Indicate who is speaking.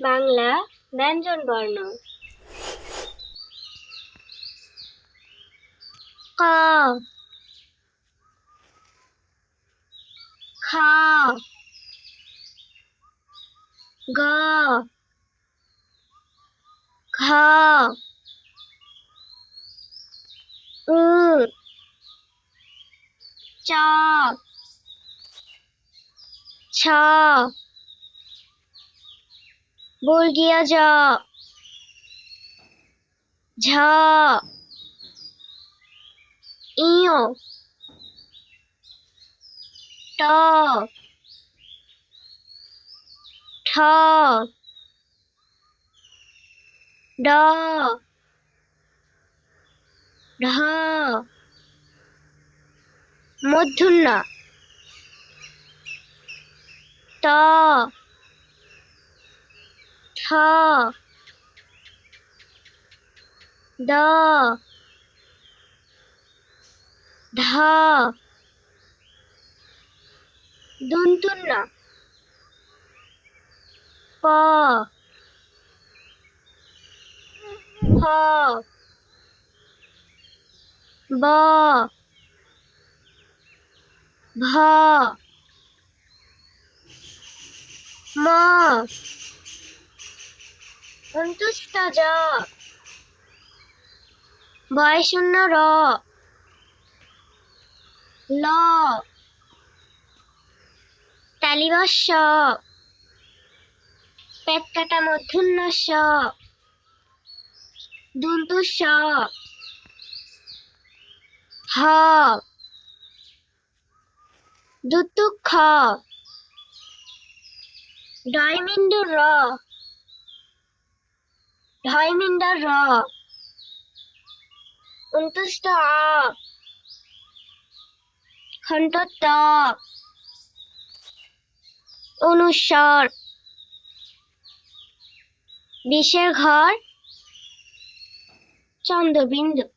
Speaker 1: বাংলা ব্যঞ্জন বর্ণ। ক, খ, গ, ঘ, উ, চ, ছ, বর্গীয় জ, ঝ, ইয়, ট, ঠ, ড, ঢ, মূর্ধন্য ত, ঠ, দ, ধ, দন্তুন্ন প, ফ, ব, ভ, ম, অন্তুষ্ট জ, বয়শূন্য র, ল, তালিবস্য, পেট কাটা মূর্ধন্য ষ, দন্তুস্ব, হ, দুত্তু-খ, ঢয়মিণ্ডু র, ঢয়মিণ্ডা র, অন্তুষ্ট অ, খণ্ডত্ব, অনুস্বর, বিষের ঘর, চন্দ্রবিন্দু।